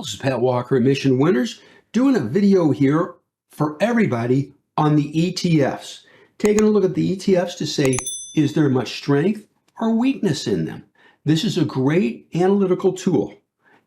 This is Pat Walker, Mission Winners, doing a video here for everybody on the ETFs. Taking a look at the ETFs to say, is there much strength or weakness in them? This is a great analytical tool.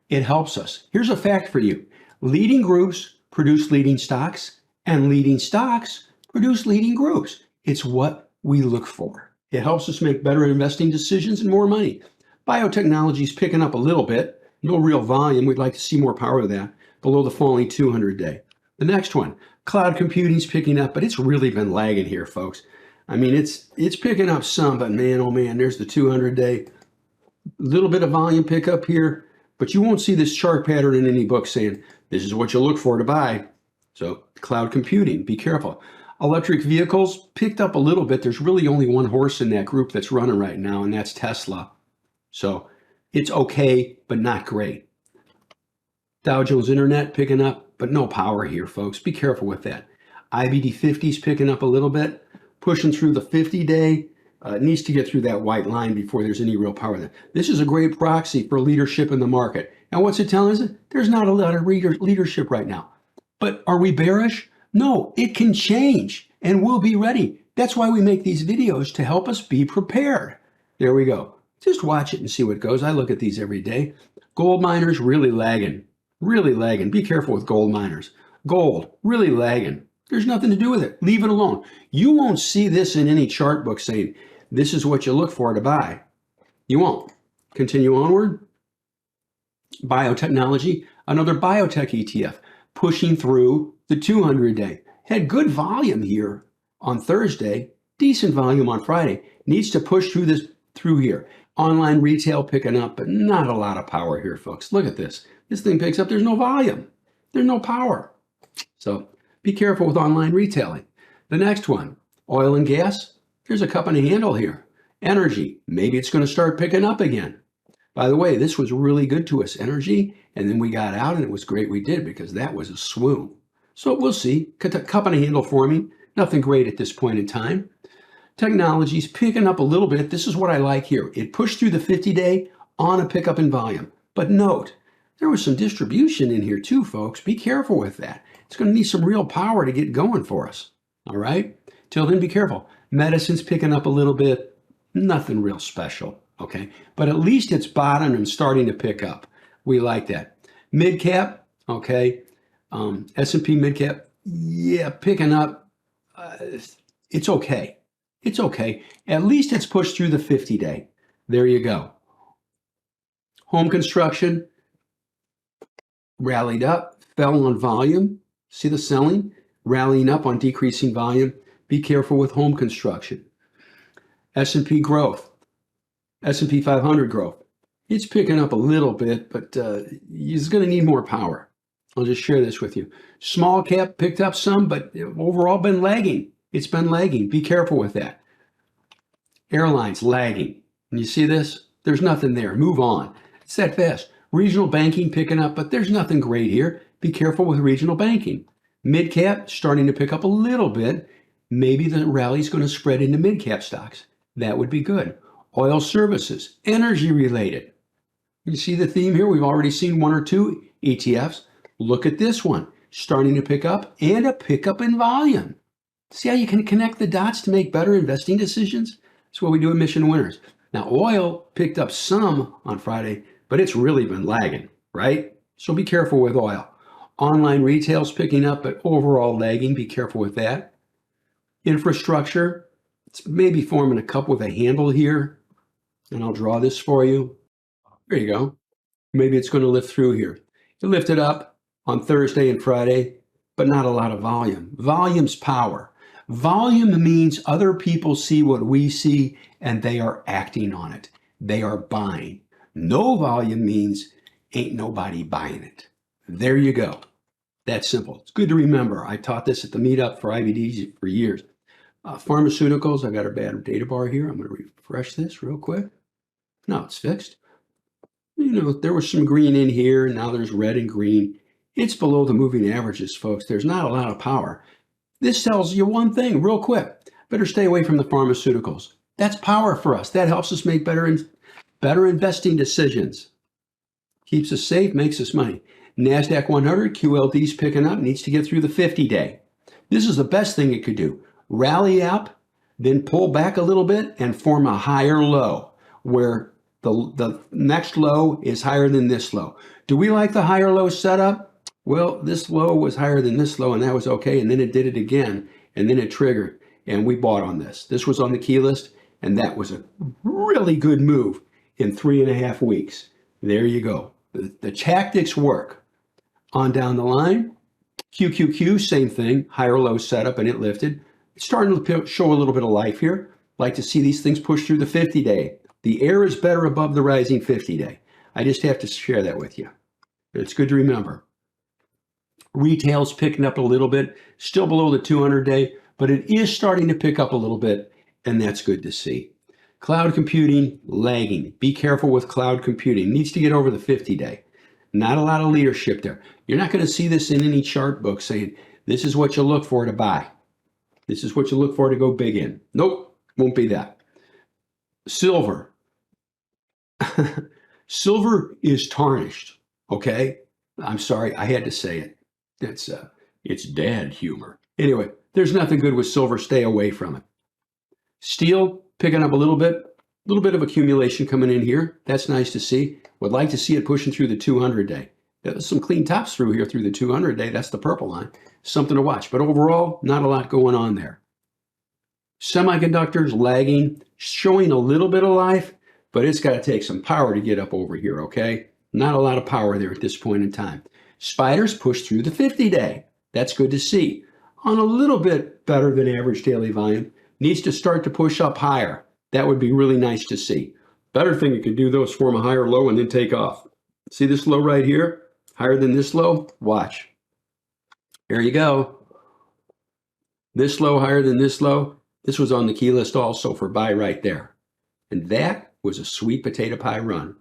It helps us. Here's a fact for you. Leading groups produce leading stocks, and leading stocks produce leading groups. It's what we look for. It helps us make better investing decisions and more money. Biotechnology is picking up a little bit. No real volume. We'd like to see more power of that below the falling 200-day. The next one, cloud computing's picking up, but it's really been lagging here, folks. I mean, it's picking up some, but man, oh man, there's the 200-day. Little bit of volume pickup here, but you won't see this chart pattern in any book saying this is what you look for to buy. So cloud computing, be careful. Electric vehicles picked up a little bit. There's really only one horse in that group that's running right now, and that's Tesla. So it's okay, but not great. Dow Jones Internet picking up, but no power here, folks. Be careful with that. IBD 50 is picking up a little bit, pushing through the 50-day. It needs to get through that white line before there's any real power there. This is a great proxy for leadership in the market. And what's it telling us? There's not a lot of leadership right now. But are we bearish? No, it can change, and we'll be ready. That's why we make these videos, to help us be prepared. There we go. Just watch it and see what goes. I look at these every day. Gold miners really lagging. Really lagging. Be careful with gold miners. Gold, really lagging. There's nothing to do with it. Leave it alone. You won't see this in any chart book saying, this is what you look for to buy. You won't. Continue onward. Biotechnology, another biotech ETF, pushing through the 200-day. Had good volume here on Thursday, decent volume on Friday. Needs to push through here. Online retail picking up, but not a lot of power here, folks. Look at this. This thing picks up. There's no volume. There's no power. So be careful with online retailing. The next one, oil and gas. There's a cup and a handle here. Energy. Maybe it's going to start picking up again. By the way, this was really good to us, energy. And then we got out, and it was great we did, because that was a swoon. So we'll see. Cup and a handle forming. Nothing great at this point in time. Technology's picking up a little bit. This is what I like here. It pushed through the 50-day on a pickup in volume. But note, there was some distribution in here too, folks. Be careful with that. It's going to need some real power to get going for us. All right? Till then, be careful. Medicine's picking up a little bit. Nothing real special, okay? But at least it's bottomed and starting to pick up. We like that. Mid-cap, okay? S&P mid-cap, yeah, picking up. It's okay. It's okay. At least it's pushed through the 50-day. There you go. Home construction rallied up, fell on volume. See the selling? Rallying up on decreasing volume. Be careful with home construction. S&P growth. S&P 500 growth. It's picking up a little bit, but it's going to need more power. I'll just share this with you. Small cap picked up some, but overall been lagging. It's been lagging. Be careful with that. Airlines lagging. And you see this? There's nothing there. Move on. It's that fast. Regional banking picking up, but there's nothing great here. Be careful with regional banking. Mid-cap starting to pick up a little bit. Maybe the rally's going to spread into mid-cap stocks. That would be good. Oil services, energy related. You see the theme here? We've already seen one or two ETFs. Look at this one. Starting to pick up, and a pickup in volume. See how you can connect the dots to make better investing decisions? That's what we do at Mission Winners. Now, oil picked up some on Friday, but it's really been lagging, right? So be careful with oil. Online retail's picking up, but overall lagging. Be careful with that. Infrastructure, it's maybe forming a cup with a handle here. And I'll draw this for you. There you go. Maybe it's going to lift through here. It lifted up on Thursday and Friday, but not a lot of volume. Volume's power. Volume means other people see what we see and they are acting on it. They are buying. No volume means ain't nobody buying it. There you go. That's simple. It's good to remember. I taught this at the meetup for IBDs for years. Pharmaceuticals, I got a bad data bar here. I'm going to refresh this real quick. No, it's fixed. You know, there was some green in here. Now there's red and green. It's below the moving averages, folks. There's not a lot of power. This tells you one thing real quick. Better stay away from the pharmaceuticals. That's power for us. That helps us make better investing decisions. Keeps us safe, makes us money. NASDAQ 100, QLD's picking up, needs to get through the 50-day. This is the best thing it could do. Rally up, then pull back a little bit and form a higher low where the next low is higher than this low. Do we like the higher low setup? Well, this low was higher than this low and that was okay. And then it did it again and then it triggered and we bought on this. This was on the key list and that was a really good move in 3.5 weeks. There you go. The tactics work. On down the line, QQQ, same thing, higher low setup and it lifted. It's starting to show a little bit of life here. Like to see these things push through the 50-day. The air is better above the rising 50-day. I just have to share that with you. It's good to remember. Retail's picking up a little bit, still below the 200-day, but it is starting to pick up a little bit, and that's good to see. Cloud computing, lagging. Be careful with cloud computing. Needs to get over the 50-day. Not a lot of leadership there. You're not going to see this in any chart book saying, this is what you look for to buy. This is what you look for to go big in. Nope, won't be that. Silver. Silver is tarnished, okay? I'm sorry, I had to say it. It's dad humor. Anyway, there's nothing good with silver. Stay away from it. Steel picking up a little bit of accumulation coming in here. That's nice to see. Would like to see it pushing through the 200-day. There's some clean tops through here through the 200-day. That's the purple line. Something to watch. But overall, not a lot going on there. Semiconductors lagging, showing a little bit of life, but it's got to take some power to get up over here, okay? Not a lot of power there at this point in time. Spiders push through the 50-day. That's good to see. On a little bit better than average daily volume. Needs to start to push up higher. That would be really nice to see. Better thing it could do though is form a higher low and then take off. See this low right here? Higher than this low? Watch. There you go. This low higher than this low. This was on the key list also for buy right there. And that was a sweet potato pie run.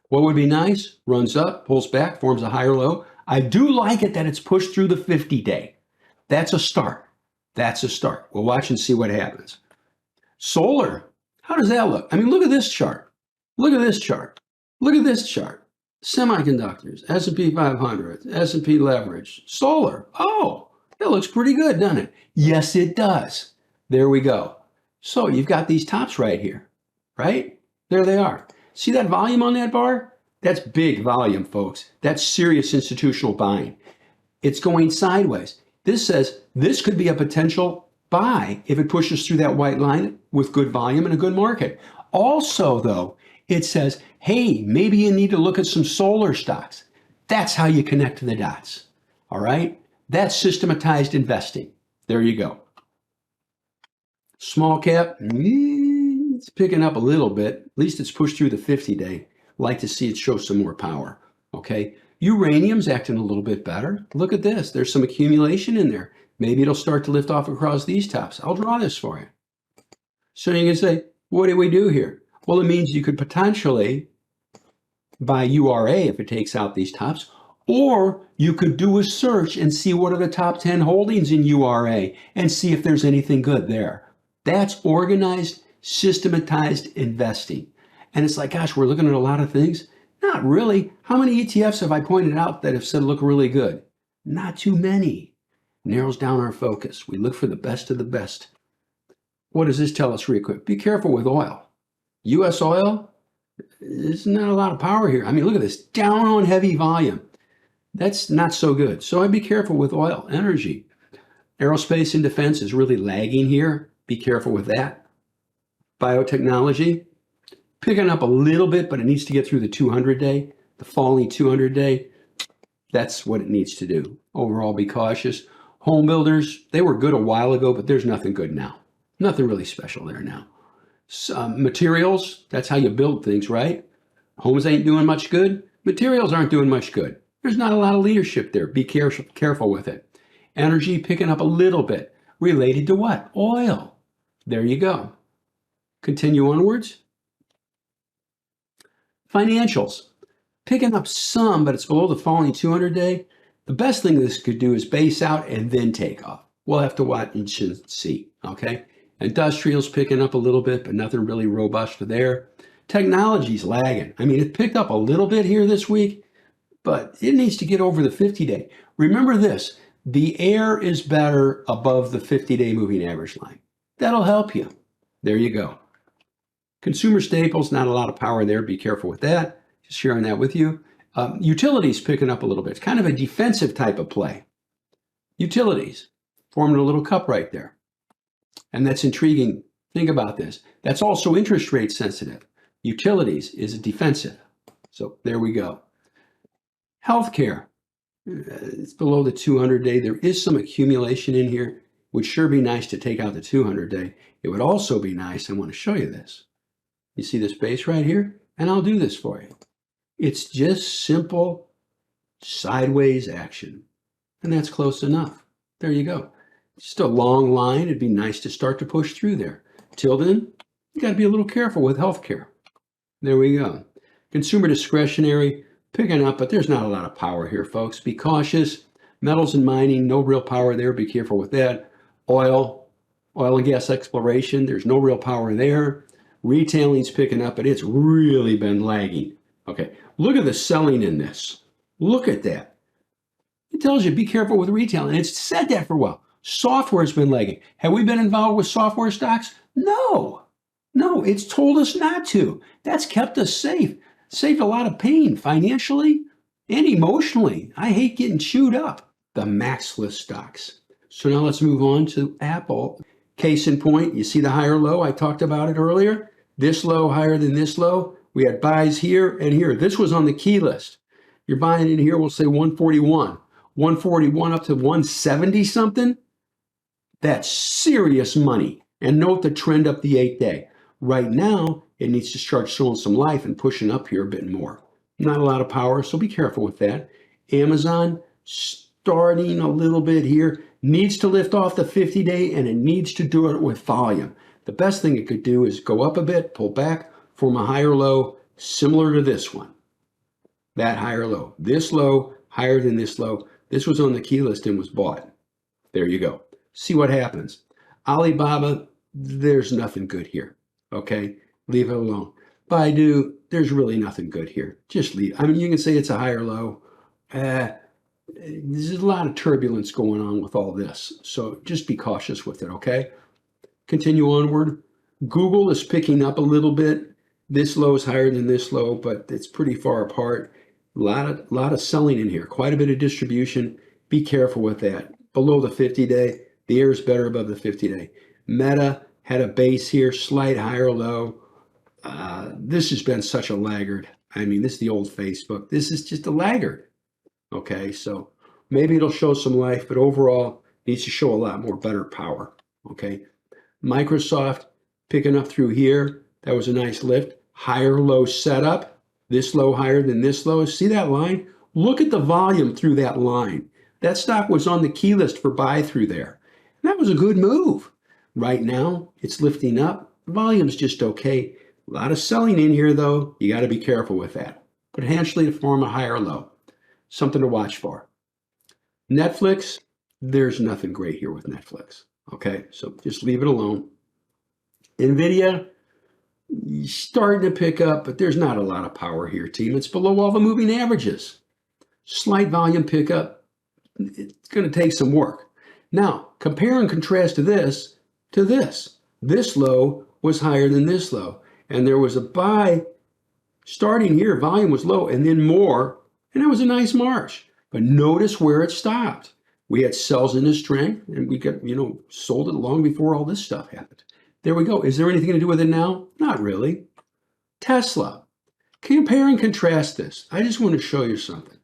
What would be nice? Runs up, pulls back, forms a higher low. I do like it that it's pushed through the 50-day. That's a start. That's a start. We'll watch and see what happens. Solar. How does that look? I mean, look at this chart. Look at this chart. Look at this chart. Semiconductors, S&P 500, S&P leverage, solar. Oh, that looks pretty good, doesn't it? Yes, it does. There we go. So you've got these tops right here, right? There they are. See that volume on that bar? That's big volume, folks. That's serious institutional buying. It's going sideways. This says this could be a potential buy if it pushes through that white line with good volume and a good market. Also, though, it says, hey, maybe you need to look at some solar stocks. That's how you connect the dots. All right? That's systematized investing. There you go. Small cap, it's picking up a little bit. At least it's pushed through the 50-day. Like to see it show some more power. Okay? Uranium's acting a little bit better. Look at this. There's some accumulation in there. Maybe it'll start to lift off across these tops. I'll draw this for you. So you can say, what do we do here? Well, it means you could potentially buy URA if it takes out these tops, or you could do a search and see what are the top 10 holdings in URA and see if there's anything good there. That's organized, systematized investing. And it's like, gosh, we're looking at a lot of things. Not really. How many ETFs have I pointed out that have said look really good? Not too many. Narrows down our focus. We look for the best of the best. What does this tell us real quick? Be careful with oil. U.S. oil, there's not a lot of power here. I mean, look at this, down on heavy volume. That's not so good. So I'd be careful with oil. Energy. Aerospace and defense is really lagging here. Be careful with that. Biotechnology, picking up a little bit, but it needs to get through the 200-day, the falling 200-day. That's what it needs to do. Overall, be cautious. Home builders, they were good a while ago, but there's nothing good now. Nothing really special there now. Materials, that's how you build things, right? Homes ain't doing much good. Materials aren't doing much good. There's not a lot of leadership there. Be careful with it. Energy picking up a little bit. Related to what? Oil. There you go. Continue onwards. Financials. Picking up some, but it's below the falling 200-day. The best thing this could do is base out and then take off. We'll have to watch and see, okay? Industrials picking up a little bit, but nothing really robust there. Technology's lagging. I mean, it picked up a little bit here this week, but it needs to get over the 50-day. Remember this, the air is better above the 50-day moving average line. That'll help you. There you go. Consumer staples, not a lot of power there. Be careful with that. Just sharing that with you. Utilities picking up a little bit. It's kind of a defensive type of play. Utilities, forming a little cup right there. And that's intriguing. Think about this. That's also interest rate sensitive. Utilities is defensive. So there we go. Healthcare, it's below the 200-day. There is some accumulation in here. Would sure be nice to take out the 200-day. It would also be nice, I want to show you this. You see this base right here? And I'll do this for you. It's just simple sideways action. And that's close enough. There you go. Just a long line. It'd be nice to start to push through there. Till then, you got to be a little careful with healthcare. There we go. Consumer discretionary, picking up, but there's not a lot of power here, folks. Be cautious. Metals and mining, no real power there. Be careful with that. Oil and gas exploration, there's no real power there. Retailing's picking up, but it's really been lagging. Okay, look at the selling in this. Look at that. It tells you be careful with retailing. It's said that for a while. Software's been lagging. Have we been involved with software stocks? No, it's told us not to. That's kept us safe. Saved a lot of pain financially and emotionally. I hate getting chewed up. The MAXLIST stocks. So now let's move on to Apple. Case in point, you see the higher low? I talked about it earlier. This low higher than this low. We had buys here and here. This was on the key list. You're buying in here, we'll say 141. 141 up to 170 something. That's serious money. And note the trend up the 8-day. Right now, it needs to start showing some life and pushing up here a bit more. Not a lot of power, so be careful with that. Amazon starting a little bit here. Needs to lift off the 50-day, and it needs to do it with volume. The best thing it could do is go up a bit, pull back, form a higher low, similar to this one. That higher low. This low, higher than this low. This was on the key list and was bought. There you go. See what happens. Alibaba, there's nothing good here. Okay, leave it alone. BIDU, there's really nothing good here. Just leave. I mean, you can say it's a higher low. There's a lot of turbulence going on with all this. So just be cautious with it, okay? Continue onward. Google is picking up a little bit. This low is higher than this low, but it's pretty far apart. A lot of selling in here. Quite a bit of distribution. Be careful with that. Below the 50-day, the air is better above the 50-day. Meta had a base here, slight higher low. This has been such a laggard. I mean, this is the old Facebook. This is just a laggard. Okay, so maybe it'll show some life, but overall needs to show a lot more better power. Okay, Microsoft picking up through here. That was a nice lift. Higher low setup. This low higher than this low. See that line? Look at the volume through that line. That stock was on the key list for buy through there. And that was a good move. Right now, it's lifting up. The volume's just okay. A lot of selling in here, though. You got to be careful with that. Potentially to form a higher low. Something to watch for. Netflix, there's nothing great here with Netflix. Okay, so just leave it alone. NVDA, starting to pick up, but there's not a lot of power here, team. It's below all the moving averages. Slight volume pickup. It's going to take some work. Now, compare and contrast to this. This low was higher than this low. And there was a buy starting here. Volume was low and then more. And it was a nice march. But notice where it stopped. We had sells into strength and we got, sold it long before all this stuff happened. There we go. Is there anything to do with it now? Not really. Tesla. Compare and contrast this. I just want to show you something.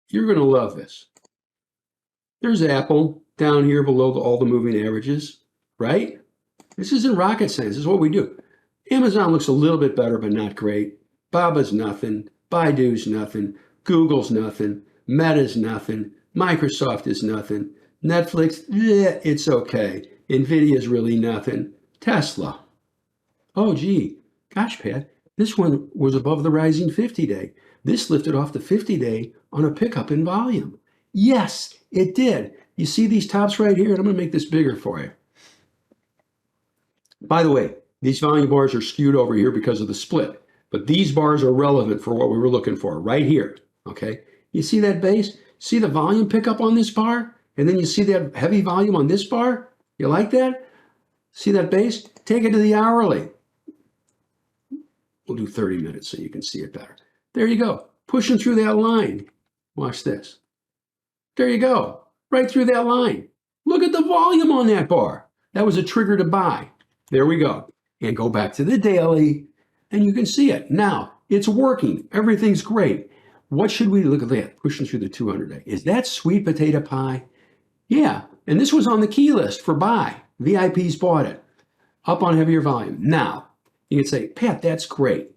You're going to love this. There's Apple down here below all the moving averages, right? This isn't rocket science. This is what we do. Amazon looks a little bit better, but not great. Baba's nothing. Baidu's nothing. Google's nothing. Meta's nothing. Microsoft is nothing. Netflix, it's okay. NVIDIA's really nothing. Tesla. Oh, gee. Gosh, Pat, this one was above the rising 50-day. This lifted off the 50-day on a pickup in volume. Yes, it did. You see these tops right here? And I'm going to make this bigger for you. By the way, these volume bars are skewed over here because of the split. But these bars are relevant for what we were looking for right here. Okay, you see that base? See the volume pick up on this bar? And then you see that heavy volume on this bar? You like that? See that base? Take it to the hourly. We'll do 30 minutes so you can see it better. There you go. Pushing through that line. Watch this. There you go. Right through that line. Look at the volume on that bar. That was a trigger to buy. There we go. And go back to the daily and you can see it. Now, it's working. Everything's great. What should we look at that? Pushing through the 200-day. Is that sweet potato pie? Yeah. And this was on the key list for buy. VIPs bought it. Up on heavier volume. Now, you can say, Pat, that's great.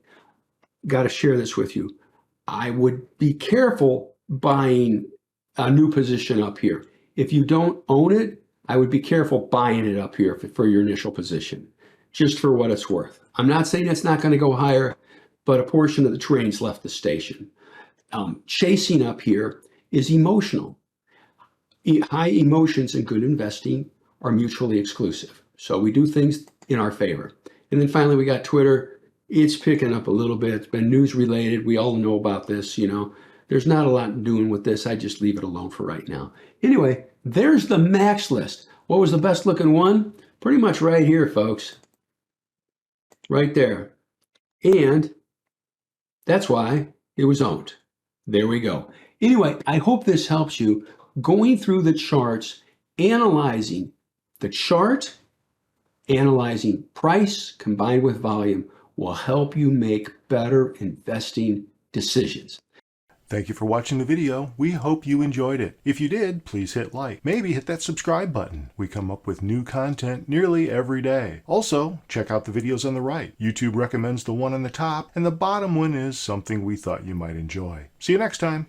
Got to share this with you. I would be careful buying a new position up here. If you don't own it, I would be careful buying it up here for your initial position, just for what it's worth. I'm not saying it's not going to go higher, but a portion of the train's left the station. Chasing up here is emotional. High emotions and good investing are mutually exclusive. So we do things in our favor. And then finally, we got Twitter. It's picking up a little bit. It's been news related. We all know about this, you know. There's not a lot doing with this. I just leave it alone for right now. Anyway, there's the max list. What was the best looking one? Pretty much right here, folks. Right there. And that's why it was owned. There we go. Anyway, I hope this helps you going through the charts, analyzing the chart, analyzing price combined with volume will help you make better investing decisions. Thank you for watching the video. We hope you enjoyed it. If you did, please hit like. Maybe hit that subscribe button. We come up with new content nearly every day. Also, check out the videos on the right. YouTube recommends the one on the top, and the bottom one is something we thought you might enjoy. See you next time.